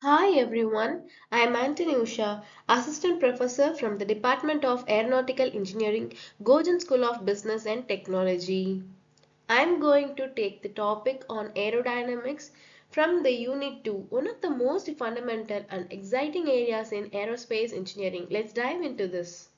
Hi everyone, I am Antonusia, Assistant Professor from the Department of Aeronautical Engineering, Gojan School of Business and Technology. I am going to take the topic on aerodynamics from the Unit 2, one of the most fundamental and exciting areas in aerospace engineering. Let's dive into this.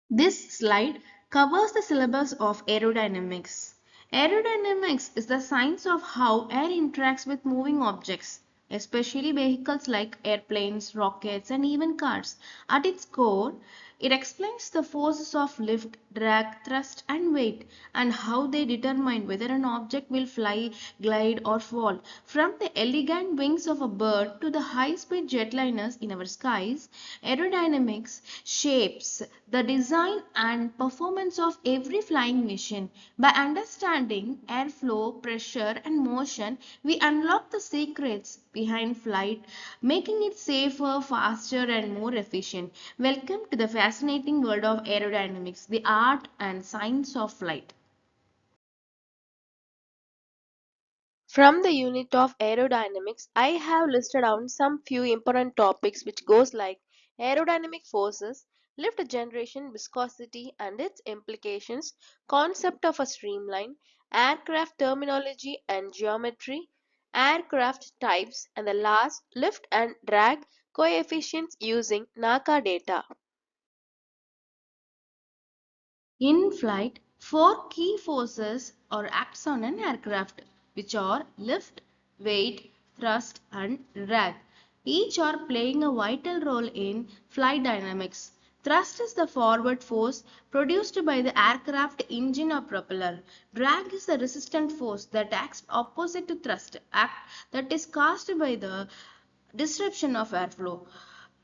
This slide covers the syllabus of aerodynamics. Aerodynamics is the science of how air interacts with moving objects, especially vehicles like airplanes, rockets, and even cars. At its core, it explains the forces of lift, drag, thrust, and weight, and how they determine whether an object will fly, glide, or fall. From the elegant wings of a bird to the high-speed jetliners in our skies, aerodynamics shapes the design and performance of every flying machine. By understanding airflow, pressure, and motion, we unlock the secrets behind flight, making it safer, faster, and more efficient. Welcome to the fascinating world of aerodynamics, the art and science of flight. From the unit of aerodynamics, I have listed down some few important topics which goes like aerodynamic forces, lift generation, viscosity and its implications, concept of a streamline, aircraft terminology and geometry, aircraft types, and the last lift and drag coefficients using NACA data. In flight, four key forces are acts on an aircraft, which are lift, weight, thrust, and drag. Each are playing a vital role in flight dynamics. Thrust is the forward force produced by the aircraft engine or propeller. Drag is the resistant force that acts opposite to thrust, act that is caused by the disruption of airflow.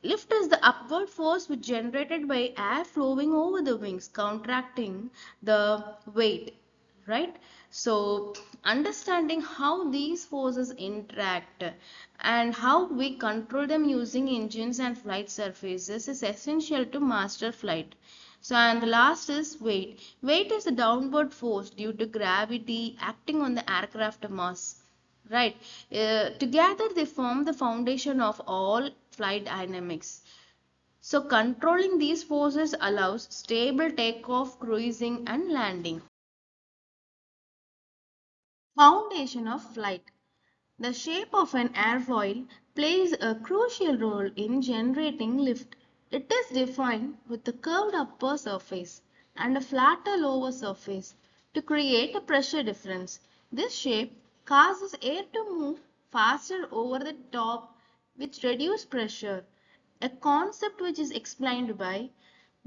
Lift is the upward force which generated by air flowing over the wings, contracting the weight, right? So, understanding how these forces interact and how we control them using engines and flight surfaces is essential to master flight. So, and the last is weight. Weight is the downward force due to gravity acting on the aircraft mass. Right. Together they form the foundation of all flight dynamics. So controlling these forces allows stable takeoff, cruising and landing. Foundation of flight. The shape of an airfoil plays a crucial role in generating lift. It is defined with a curved upper surface and a flatter lower surface to create a pressure difference. This shape causes air to move faster over the top, which reduces pressure, a concept which is explained by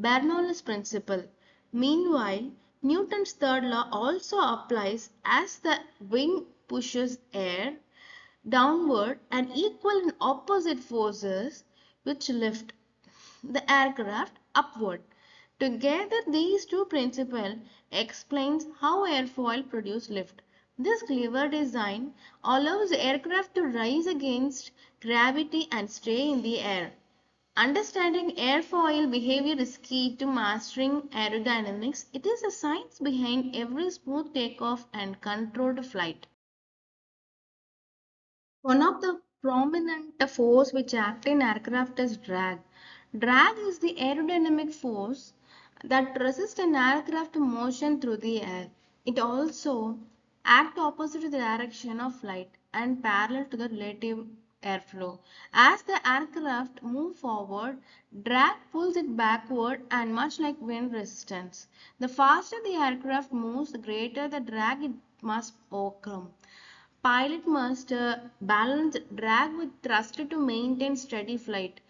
Bernoulli's principle. Meanwhile, Newton's third law also applies as the wing pushes air downward and equal and opposite forces which lift the aircraft upward. Together, these two principles explains how airfoil produce lift. This clever design allows the aircraft to rise against gravity and stay in the air. Understanding airfoil behavior is key to mastering aerodynamics. It is a science behind every smooth takeoff and controlled flight. One of the prominent force which act in aircraft is drag. Drag is the aerodynamic force that resists an aircraft motion through the air. It also acts opposite to the direction of flight and parallel to the relative airflow. As the aircraft moves forward, drag pulls it backward and much like wind resistance. The faster the aircraft moves, the greater the drag it must overcome. Pilot must balance drag with thrust to maintain steady flight,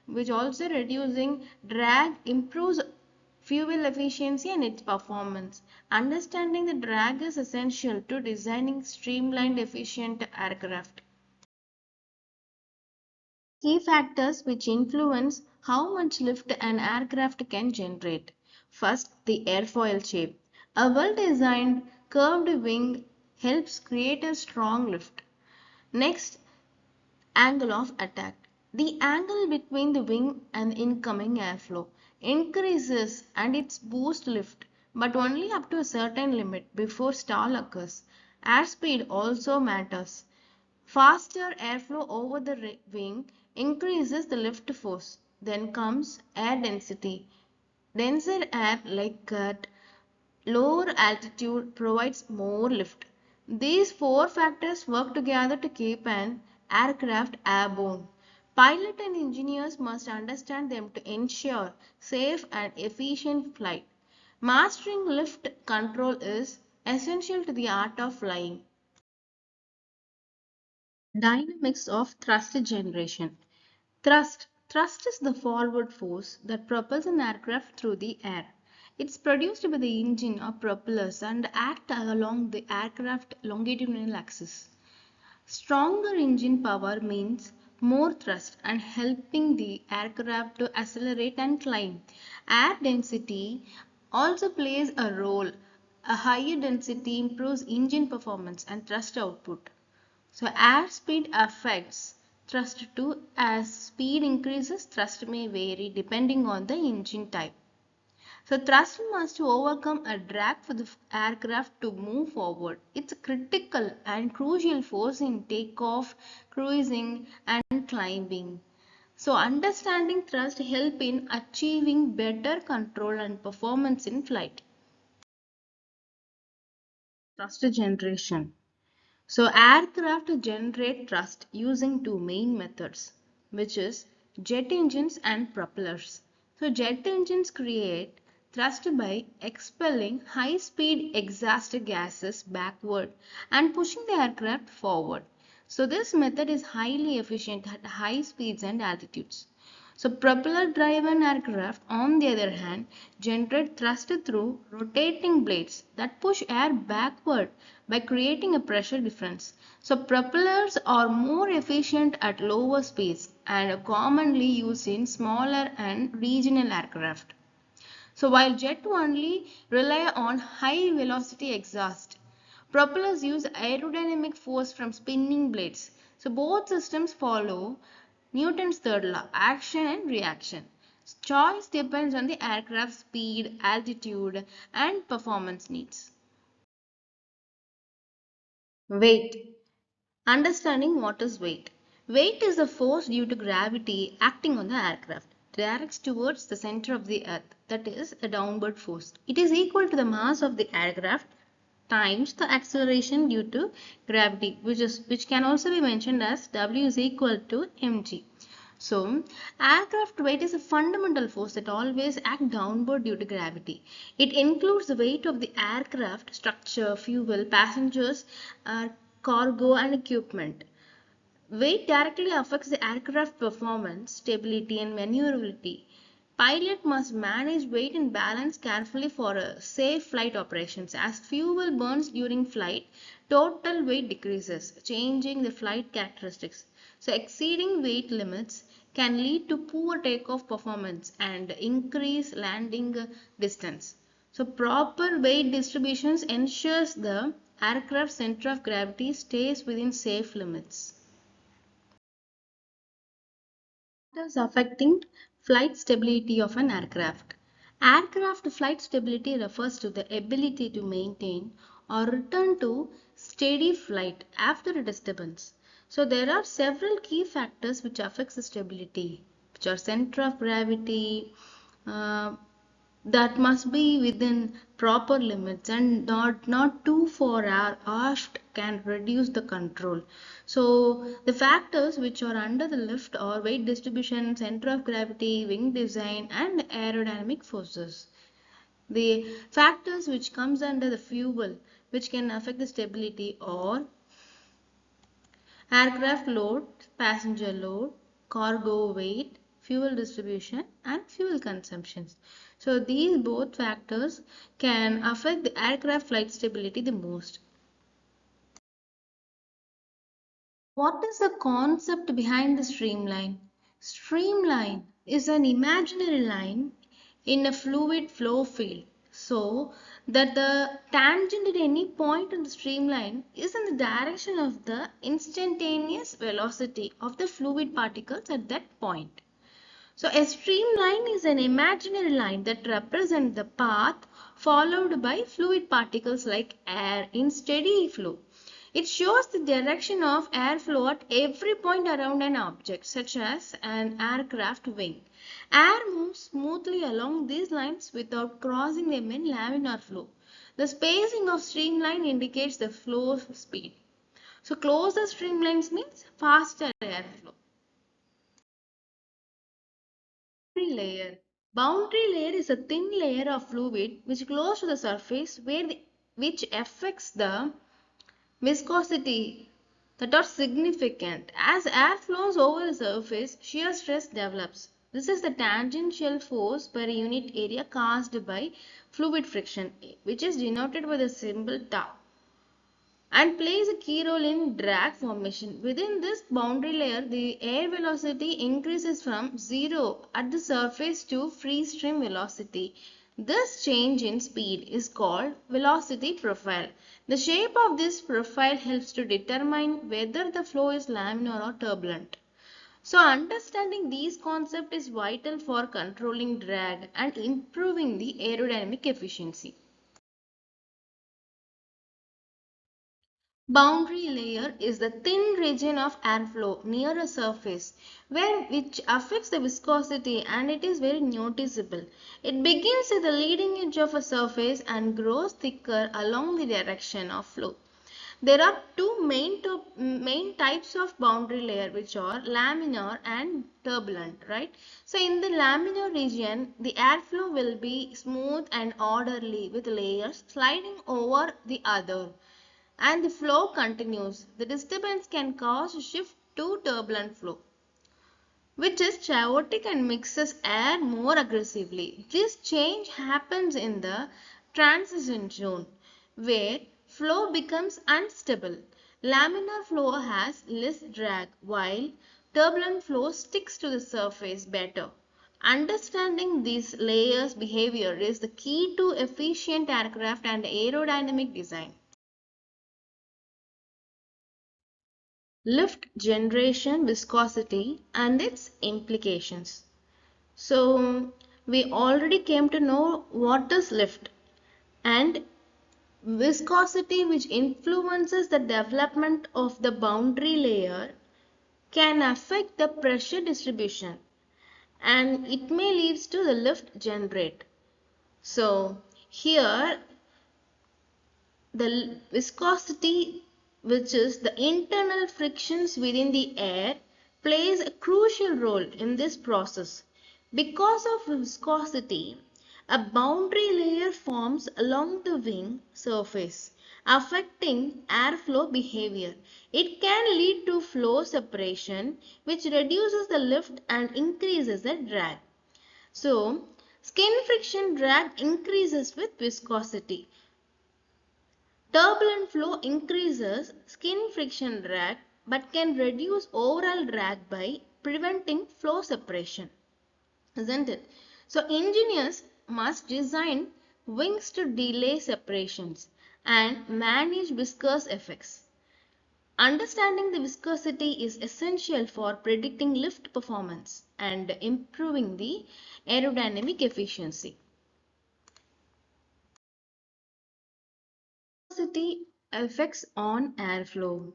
which also reducing drag improves fuel efficiency and its performance. Understanding the drag is essential to designing streamlined efficient aircraft. Key factors which influence how much lift an aircraft can generate. First, the airfoil shape. A well-designed curved wing helps create a strong lift. Next, angle of attack. The angle between the wing and incoming airflow increases and its boost lift, but only up to a certain limit before stall occurs. Airspeed also matters. Faster airflow over the wing increases the lift force. Then comes air density. Denser air like at lower altitude provides more lift. These four factors work together to keep an aircraft airborne. Pilot and engineers must understand them to ensure safe and efficient flight. Mastering lift control is essential to the art of flying. Dynamics of thrust generation. Thrust is the forward force that propels an aircraft through the air. It's produced by the engine or propellers and act along the aircraft longitudinal axis. Stronger engine power means more thrust and helping the aircraft to accelerate and climb. Air density also plays a role. A higher density improves engine performance and thrust output. So airspeed affects thrust too. As speed increases, thrust may vary depending on the engine type. So thrust must overcome a drag for the aircraft to move forward. It's a critical and crucial force in takeoff, cruising and climbing. So understanding thrust help in achieving better control and performance in flight. Thrust generation. So aircraft generate thrust using two main methods, which is jet engines and propellers. So jet engines create thrust by expelling high-speed exhaust gases backward and pushing the aircraft forward. So this method is highly efficient at high speeds and altitudes. So propeller-driven aircraft, on the other hand, generate thrust through rotating blades that push air backward by creating a pressure difference. So propellers are more efficient at lower speeds and are commonly used in smaller and regional aircraft. So while jet only rely on high velocity exhaust, propellers use aerodynamic force from spinning blades. So both systems follow Newton's third law, action and reaction. Choice depends on the aircraft's speed, altitude, and performance needs. Weight. Understanding what is weight. Weight is the force due to gravity acting on the aircraft. Directs towards the center of the earth, that is a downward force. It is equal to the mass of the aircraft times the acceleration due to gravity, which can also be mentioned as W is equal to mg. So, aircraft weight is a fundamental force that always acts downward due to gravity. It includes the weight of the aircraft, structure, fuel, passengers, cargo, and equipment. Weight directly affects the aircraft performance, stability, and maneuverability. Pilot must manage weight and balance carefully for safe flight operations. As fuel burns during flight, total weight decreases, changing the flight characteristics. So exceeding weight limits can lead to poor takeoff performance and increase landing distance. So proper weight distributions ensures the aircraft center of gravity stays within safe limits. Factors affecting flight stability of an aircraft. Aircraft flight stability refers to the ability to maintain or return to steady flight after a disturbance. So there are several key factors which affects the stability, which are center of gravity, uh, that must be within proper limits and not too far aft can reduce the control. So the factors which are under the lift are weight distribution, center of gravity, wing design and aerodynamic forces. The factors which comes under the fuel which can affect the stability are aircraft load, passenger load, cargo weight, fuel distribution, and fuel consumptions. So these both factors can affect the aircraft flight stability the most. What is the concept behind the streamline? Streamline is an imaginary line in a fluid flow field so that the tangent at any point on the streamline is in the direction of the instantaneous velocity of the fluid particles at that point. So a streamline is an imaginary line that represents the path followed by fluid particles like air in steady flow. It shows the direction of airflow at every point around an object, such as an aircraft wing. Air moves smoothly along these lines without crossing them in laminar flow. The spacing of streamline indicates the flow speed. So closer streamlines means faster airflow. Boundary layer. Boundary layer is a thin layer of fluid which close to the surface which affects the viscosity that are significant. As air flows over the surface, shear stress develops. This is the tangential force per unit area caused by fluid friction, which is denoted by the symbol tau, and plays a key role in drag formation. Within this boundary layer, the air velocity increases from zero at the surface to free stream velocity. This change in speed is called velocity profile. The shape of this profile helps to determine whether the flow is laminar or turbulent. So understanding these concepts is vital for controlling drag and improving the aerodynamic efficiency. Boundary layer is the thin region of airflow near a surface which affects the viscosity, and it is very noticeable. It begins at the leading edge of a surface and grows thicker along the direction of flow. There are two main types of boundary layer, which are laminar and turbulent, right? So in the laminar region, the airflow will be smooth and orderly with layers sliding over the other, and the flow continues. The disturbance can cause a shift to turbulent flow, which is chaotic and mixes air more aggressively. This change happens in the transition zone, where flow becomes unstable. Laminar flow has less drag, while turbulent flow sticks to the surface better. Understanding these layers' behavior is the key to efficient aircraft and aerodynamic design. Lift generation viscosity and its implications. So we already came to know what is lift, and viscosity, which influences the development of the boundary layer, can affect the pressure distribution, and it may lead to the lift generate. So here the viscosity, which is the internal frictions within the air, plays a crucial role in this process. Because of viscosity, a boundary layer forms along the wing surface, affecting airflow behavior. It can lead to flow separation, which reduces the lift and increases the drag. So skin friction drag increases with viscosity. Turbulent flow increases skin friction drag but can reduce overall drag by preventing flow separation, isn't it? So engineers must design wings to delay separations and manage viscous effects. Understanding the viscosity is essential for predicting lift performance and improving the aerodynamic efficiency. Viscosity effects on airflow.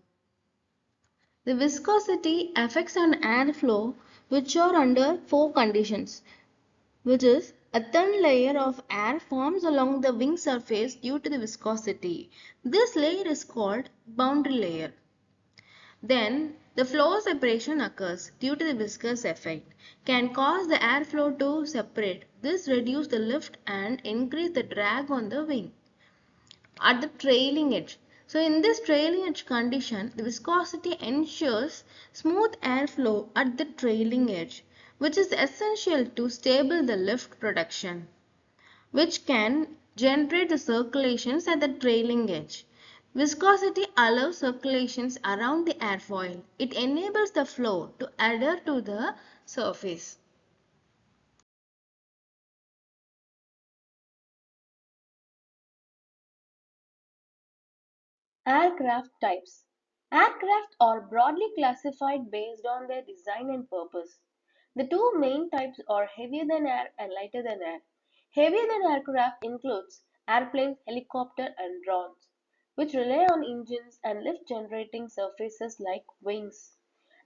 The viscosity affects on airflow which are under four conditions, which is a thin layer of air forms along the wing surface due to the viscosity. This layer is called boundary layer. Then the flow separation occurs due to the viscous effect, can cause the airflow to separate. This reduces the lift and increase the drag on the wing. At the trailing edge. So in this trailing edge condition, the viscosity ensures smooth airflow at the trailing edge, which is essential to stable the lift production, which can generate the circulations at the trailing edge. Viscosity allows circulations around the airfoil. It enables the flow to adhere to the surface. Aircraft types. Aircraft are broadly classified based on their design and purpose. The two main types are heavier than air and lighter than air. Heavier than aircraft includes airplanes, helicopters, and drones. which rely on engines and lift generating surfaces like wings.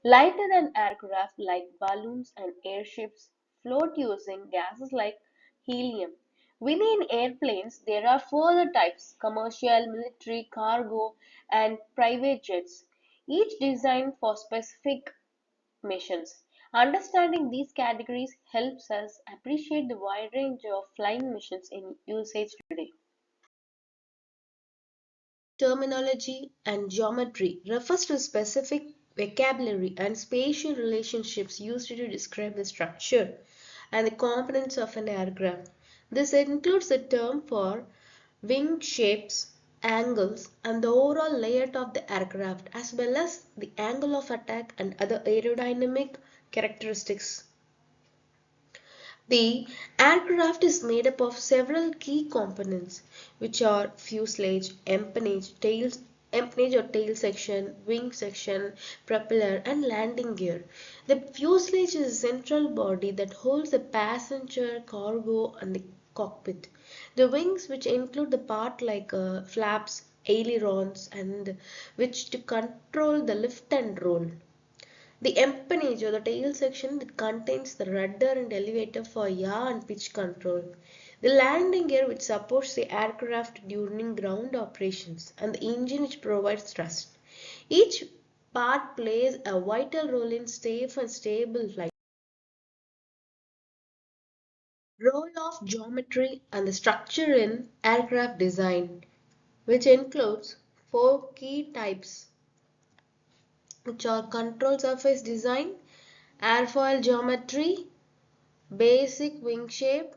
Lighter than aircraft like balloons and airships float using gases like helium. Within airplanes, there are further types commercial, military, cargo, and private jets, each designed for specific missions. Understanding these categories helps us appreciate the wide range of flying missions in usage today. Terminology and geometry refers to specific vocabulary and spatial relationships used to describe the structure and the components of an aircraft. This includes the term for wing shapes, angles, and the overall layout of the aircraft, as well as the angle of attack and other aerodynamic characteristics. The aircraft is made up of several key components, which are fuselage, empennage or tail section, wing section, propeller, and landing gear. The fuselage is a central body that holds the passenger, cargo, and the cockpit. The wings, which include the part like flaps, ailerons, and which to control the lift and roll. The empennage or the tail section that contains the rudder and elevator for yaw and pitch control. The landing gear which supports the aircraft during ground operations and the engine which provides thrust. Each part plays a vital role in safe and stable flight. Role of geometry and the structure in aircraft design, which includes four key types, which are control surface design, airfoil geometry, basic wing shape,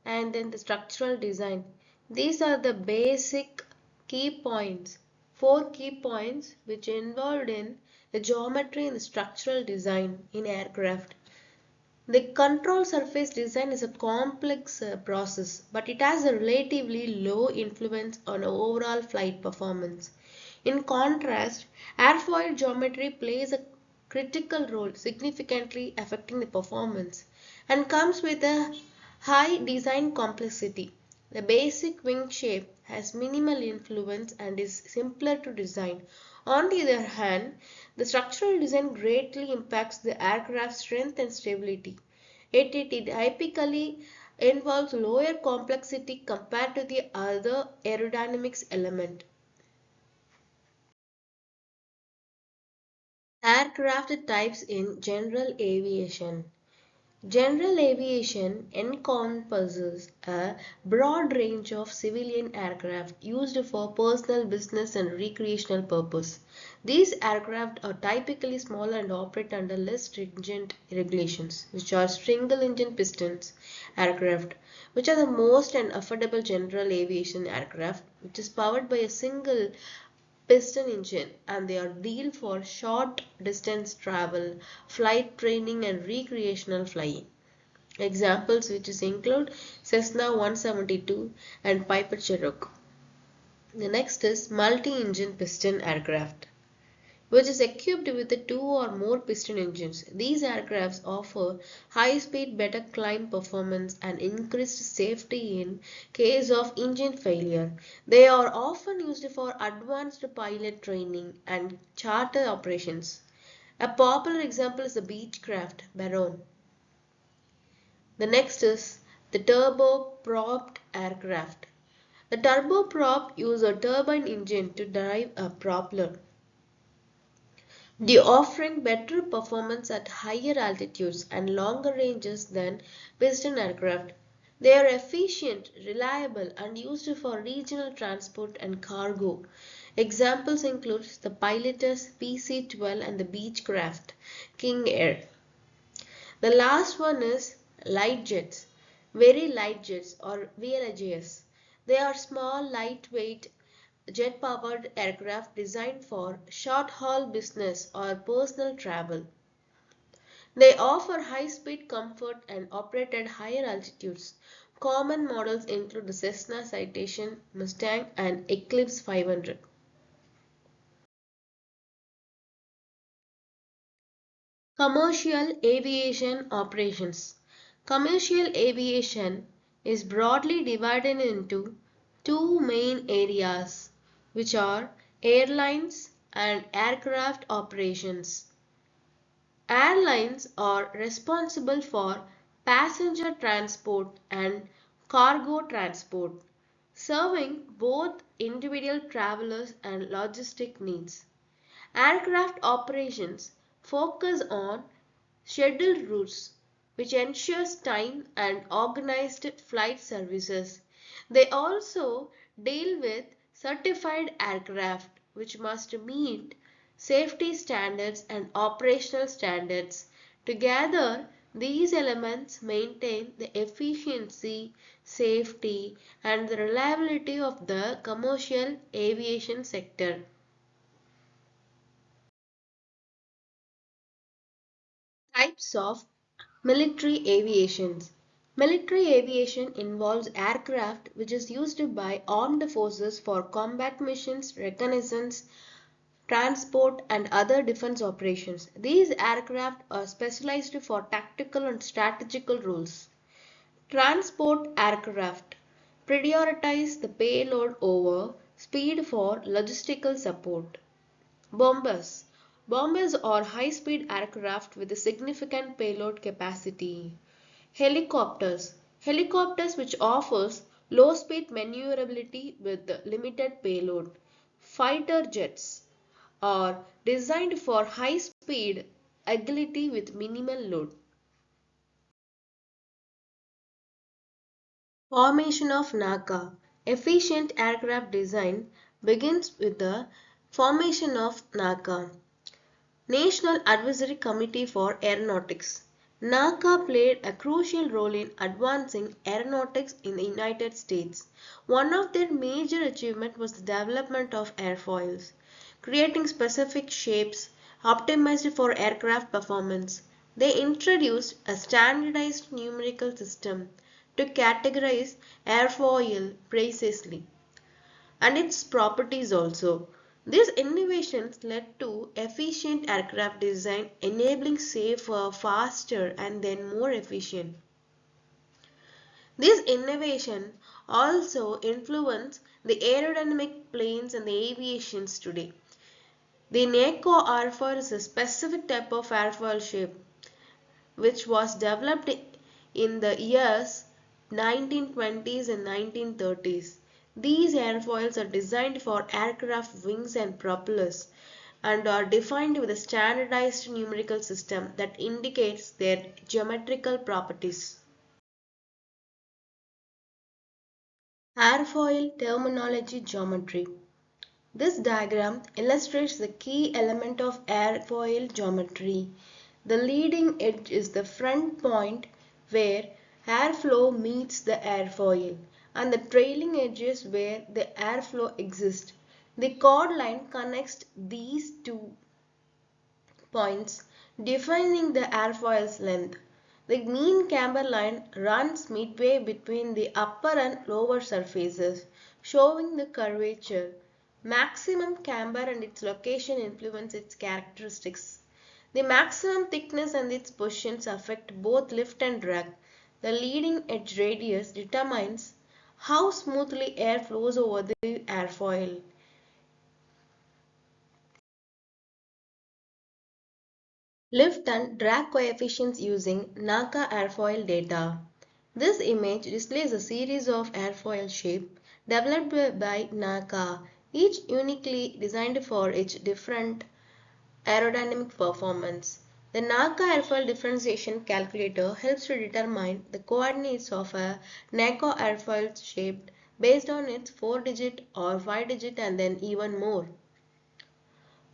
and then the structural design. These are the basic key points, four key points which involved in the geometry and the structural design in aircraft. The control surface design is a complex process, but it has a relatively low influence on overall flight performance. In contrast, airfoil geometry plays a critical role, significantly affecting the performance, and comes with a high design complexity. The basic wing shape has minimal influence and is simpler to design. On the other hand, the structural design greatly impacts the aircraft's strength and stability. It typically involves lower complexity compared to the other aerodynamics element. Aircraft types in general aviation. General aviation encompasses a broad range of civilian aircraft used for personal, business, and recreational purpose. These aircraft are typically small and operate under less stringent regulations, which are single-engine pistons aircraft, which are the most and affordable general aviation aircraft, which is powered by a single piston engine, and they are ideal for short distance travel, flight training, and recreational flying. Examples which is include Cessna 172 and Piper Cherokee. The next is multi-engine piston aircraft, which is equipped with the two or more piston engines. These aircrafts offer high-speed, better climb performance, and increased safety in case of engine failure. They are often used for advanced pilot training and charter operations. A popular example is the Beechcraft Baron. The next is the turboprop aircraft. The turboprop uses a turbine engine to drive a propeller, offering better performance at higher altitudes and longer ranges than piston aircraft. They are efficient, reliable, and used for regional transport and cargo. Examples include the Pilatus PC-12 and the Beechcraft King Air. The last one is light jets, very light jets or VLJs. They are small, lightweight, jet-powered aircraft designed for short-haul business or personal travel. They offer high-speed comfort and operate at higher altitudes. Common models include the Cessna Citation, Mustang, and Eclipse 500. Commercial aviation operations. Commercial aviation is broadly divided into two main areas. which are airlines and aircraft operations. Airlines are responsible for passenger transport and cargo transport, serving both individual travelers and logistic needs. Aircraft operations focus on scheduled routes, which ensures time and organized flight services. They also deal with certified aircraft, which must meet safety standards and operational standards. Together, these elements maintain the efficiency, safety, and the reliability of the commercial aviation sector. Types of military aviation. Military aviation involves aircraft which is used by armed forces for combat missions, reconnaissance, transport, and other defense operations. These aircraft are specialized for tactical and strategical roles. Transport aircraft prioritize the payload over speed for logistical support. Bombers. Bombers are high-speed aircraft with a significant payload capacity. Helicopters. Helicopters which offers low-speed maneuverability with limited payload. Fighter jets are designed for high-speed agility with minimal load. Formation of NACA. Efficient aircraft design begins with the formation of NACA. National Advisory Committee for Aeronautics. NACA played a crucial role in advancing aeronautics in the United States. One of their major achievements was the development of airfoils, creating specific shapes optimized for aircraft performance. They introduced a standardized numerical system to categorize airfoil precisely and its properties also. These innovations led to efficient aircraft design, enabling safer, faster, and then more efficient. This innovation also influenced the aerodynamic planes and the aviations today. The NACO airfoil is a specific type of airfoil shape which was developed in the years 1920s and 1930s. These airfoils are designed for aircraft wings and propellers and are defined with a standardized numerical system that indicates their geometrical properties. Airfoil terminology geometry. This diagram illustrates the key element of airfoil geometry. The leading edge is the front point where airflow meets the airfoil, and the trailing edge is where the airflow exists. The chord line connects these two points, defining the airfoil's length. The mean camber line runs midway between the upper and lower surfaces, showing the curvature. Maximum camber and its location influence its characteristics. The maximum thickness and its positions affect both lift and drag. The leading edge radius determines how smoothly air flows over the airfoil. Lift and drag coefficients using NACA airfoil data. This image displays a series of airfoil shapes developed by NACA, each uniquely designed for its different aerodynamic performance. The NACA airfoil differentiation calculator helps to determine the coordinates of a NACA airfoil shape based on its 4-digit or 5-digit and then even more.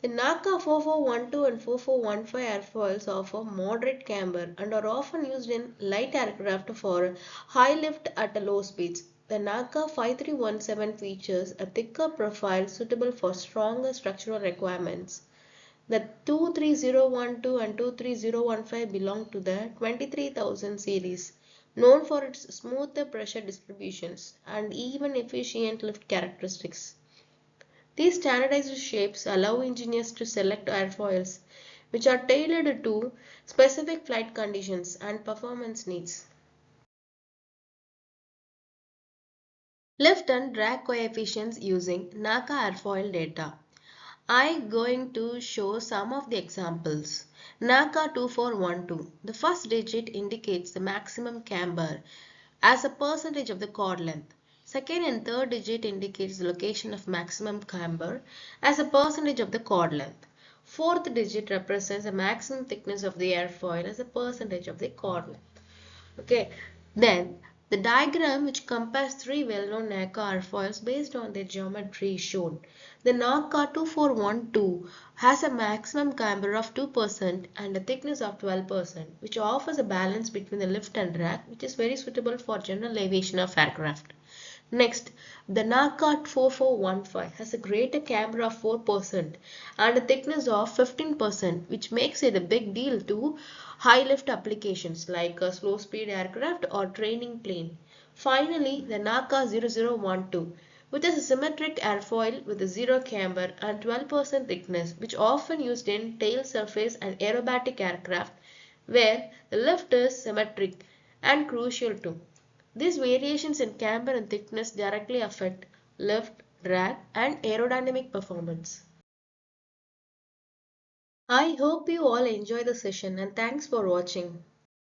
The NACA 4412 and 4415 airfoils offer moderate camber and are often used in light aircraft for high lift at low speeds. The NACA 5317 features a thicker profile suitable for stronger structural requirements. The 23012 and 23015 belong to the 23,000 series, known for its smoother pressure distributions and even efficient lift characteristics. These standardized shapes allow engineers to select airfoils which are tailored to specific flight conditions and performance needs. Lift and drag coefficients using NACA airfoil data. I'm going to show some of the examples. NACA 2412. The first digit indicates the maximum camber as a percentage of the chord length. Second and third digit indicates the location of maximum camber as a percentage of the chord length. Fourth digit represents the maximum thickness of the airfoil as a percentage of the chord length. Okay, then the diagram which compares three well-known NACA airfoils based on their geometry is shown. The NACA 2412 has a maximum camber of 2% and a thickness of 12%, which offers a balance between the lift and drag, which is very suitable for general aviation of aircraft. Next, the NACA 4415 has a greater camber of 4% and a thickness of 15%, which makes it a big deal to high lift applications like a slow speed aircraft or training plane. Finally, the NACA 0012, which is a symmetric airfoil with a zero camber and 12% thickness, which often used in tail surface and aerobatic aircraft where the lift is symmetric and crucial too. These variations in camber and thickness directly affect lift, drag, and aerodynamic performance. I hope you all enjoy the session and thanks for watching.